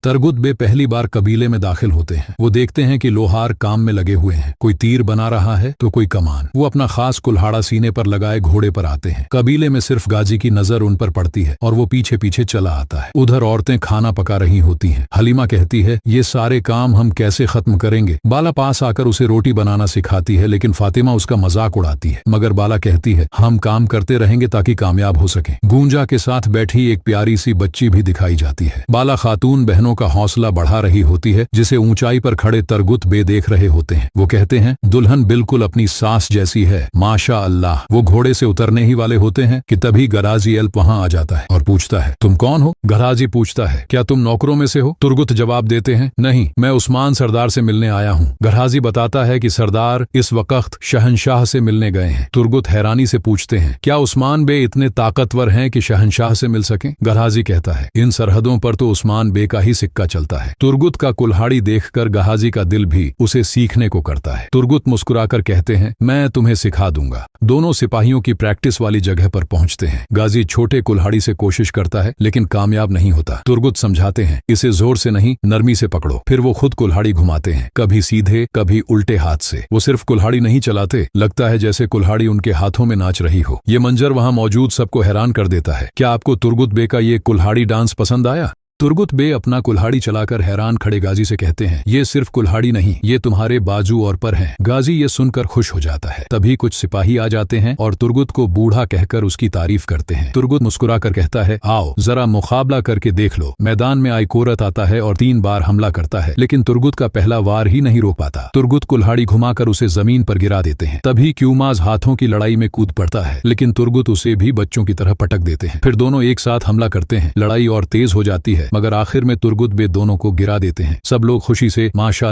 तरगुत बे पहली बार कबीले में दाखिल होते हैं। वो देखते हैं कि लोहार काम में लगे हुए हैं, कोई तीर बना रहा है तो कोई कमान। वो अपना खास कुल्हाड़ा सीने पर लगाए घोड़े पर आते हैं। कबीले में सिर्फ गाजी की नजर उन पर पड़ती है और वो पीछे पीछे चला आता है। उधर औरतें खाना पका रही होती हैं। हलीमा कहती है, ये सारे काम हम कैसे खत्म करेंगे। बाला पास आकर उसे रोटी बनाना सिखाती है, लेकिन फातिमा उसका मजाक उड़ाती है। मगर बाला कहती है, हम काम करते रहेंगे ताकि कामयाब हो सके। गूंजा के साथ बैठी एक प्यारी सी बच्ची भी दिखाई जाती है। बाला खातून बहनों का हौसला बढ़ा रही होती है, जिसे ऊंचाई पर खड़े तरगुत बे देख रहे होते हैं। वो कहते हैं, दुल्हन बिल्कुल अपनी सास जैसी है, माशा अल्लाह। वो घोड़े से उतरने ही वाले होते हैं कि तभी गराजी एल्प वहां आ जाता है और पूछता है, तुम कौन हो। गराजी पूछता है, क्या तुम नौकरों में से हो। तुर्गुत जवाब देते हैं, नहीं, मैं उस्मान सरदार से मिलने आया हूँ। गराजी बताता है कि सरदार इस वक्त शहनशाह से मिलने गए हैं। तुर्गुत हैरानी से पूछते हैं, क्या उस्मान बे इतने ताकतवर हैं कि शहनशाह से मिल सकें। गराजी कहता है, इन सरहदों पर तो उस्मान बे का ही सिक्का चलता है। तुर्गुत का कुल्हाड़ी देखकर गहाजी का दिल भी उसे सीखने को करता है। तुर्गुत मुस्कुराकर कहते हैं, मैं तुम्हें सिखा दूंगा। दोनों सिपाहियों की प्रैक्टिस वाली जगह पर पहुंचते हैं। गाजी छोटे कुल्हाड़ी से कोशिश करता है, लेकिन कामयाब नहीं होता। तुर्गुत समझाते हैं, इसे जोर से नहीं, नरमी से पकड़ो। फिर वो खुद कुल्हाड़ी घुमाते हैं, कभी सीधे कभी उल्टे हाथ से। वो सिर्फ कुल्हाड़ी नहीं चलाते, लगता है जैसे कुल्हाड़ी उनके हाथों में नाच रही हो। ये मंजर वहां मौजूद सबको हैरान कर देता है। क्या आपको तुर्गुत बे का ये कुल्हाड़ी डांस पसंद आया। तुर्गुत बे अपना कुल्हाड़ी चलाकर हैरान खड़े गाजी से कहते हैं, ये सिर्फ कुल्हाड़ी नहीं, ये तुम्हारे बाजू और पर हैं। गाजी ये सुनकर खुश हो जाता है। तभी कुछ सिपाही आ जाते हैं और तुर्गुत को बूढ़ा कहकर उसकी तारीफ करते हैं। तुर्गुत मुस्कुराकर कहता है, आओ जरा मुकाबला करके देख लो। मैदान में आइकोरत आता है और 3 बार हमला करता है, लेकिन तुर्गुत का पहला वार ही नहीं रोक पाता। तुर्गुत कुल्हाड़ी घुमाकर उसे जमीन पर गिरा देते हैं। तभी क्यूमाज हाथों की लड़ाई में कूद पड़ता है, लेकिन तुर्गुत उसे भी बच्चों की तरह पटक देते हैं। फिर दोनों एक साथ हमला करते हैं। लड़ाई और तेज हो जाती है, मगर आखिर में तुर्गुत बे दोनों को गिरा देते हैं। सब लोग खुशी से माशा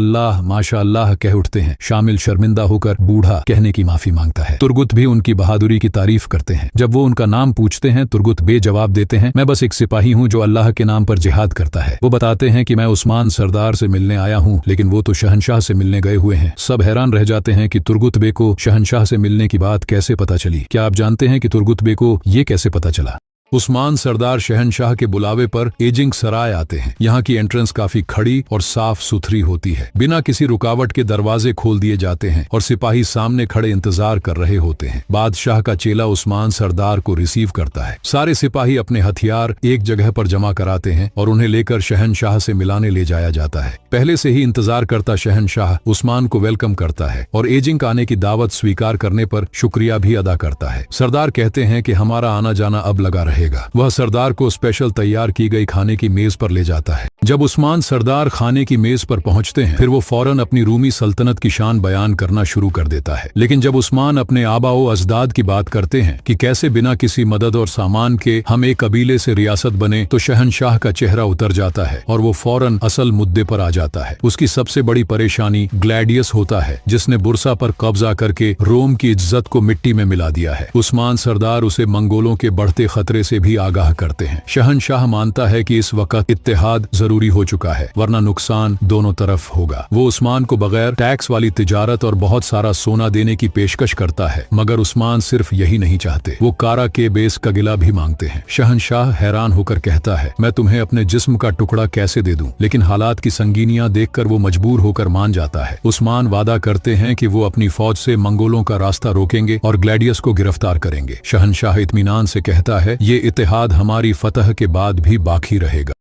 अल्लाह कह उठते हैं। शामिल शर्मिंदा होकर बूढ़ा कहने की माफी मांगता है। तुर्गुत भी उनकी बहादुरी की तारीफ करते हैं। जब वो उनका नाम पूछते हैं, तुर्गुत बे जवाब देते हैं, मैं बस एक सिपाही हूँ जो अल्लाह के नाम पर जिहाद करता है। वो बताते हैं कि मैं उस्मान सरदार से मिलने आया हूँ, लेकिन वो तो शहनशाह से मिलने गए हुए हैं। सब हैरान रह जाते हैं कि तुर्गुत बे को शहनशाह से मिलने की बात कैसे पता चली। क्या आप जानते हैं कि तुर्गुत बे को ये कैसे पता चला। उस्मान सरदार शहनशाह के बुलावे पर एजिंग सराय आते हैं। यहाँ की एंट्रेंस काफी खड़ी और साफ सुथरी होती है। बिना किसी रुकावट के दरवाजे खोल दिए जाते हैं और सिपाही सामने खड़े इंतजार कर रहे होते हैं। बादशाह का चेला उस्मान सरदार को रिसीव करता है। सारे सिपाही अपने हथियार एक जगह पर जमा कराते हैं और उन्हें लेकर शहनशाह से मिलाने ले जाया जाता है। पहले से ही इंतजार करता शहनशाह उस्मान को वेलकम करता है और एजिंग आने की दावत स्वीकार करने पर शुक्रिया भी अदा करता है। सरदार कहते हैं कि हमारा आना जाना अब लगा रहेगा। वह सरदार को स्पेशल तैयार की गई खाने की मेज पर ले जाता है। जब उस्मान सरदार खाने की मेज पर पहुंचते हैं, फिर वो फौरन अपनी रूमी सल्तनत की शान बयान करना शुरू कर देता है। लेकिन जब उस्मान अपने आबाओ अजदाद की बात करते हैं कि कैसे बिना किसी मदद और सामान के हम एक कबीले से रियासत बने, तो शहनशाह का चेहरा उतर जाता है और वो फौरन असल मुद्दे पर आ जाता है। उसकी सबसे बड़ी परेशानी ग्लैडियस होता है, जिसने बुरसा पर कब्जा करके रोम की इज्जत को मिट्टी में मिला दिया है। उस्मान सरदार उसे मंगोलों के बढ़ते खतरे से भी आगाह करते हैं। शहनशाह मानता है कि इस वक्त इत्तेहाद जरूरी हो चुका है, वरना नुकसान दोनों तरफ होगा। वो उस्मान को बगैर टैक्स वाली तिजारत और बहुत सारा सोना देने की पेशकश करता है, मगर उस्मान सिर्फ यही नहीं चाहते, वो कारा के बेस का गिला भी मांगते हैं। शहनशाह हैरान होकर कहता है, मैं तुम्हें अपने जिस्म का टुकड़ा कैसे दे दूं, लेकिन हालात की संगीनियां देखकर वो मजबूर होकर मान जाता है। उस्मान वादा करते हैं कि वो अपनी फौज से मंगोलों का रास्ता रोकेंगे और ग्लैडियस को गिरफ्तार करेंगे। शहनशाह इत्मीनान से कहता है, ये इत्तेहाद हमारी फतह के बाद भी बाकी रहेगा।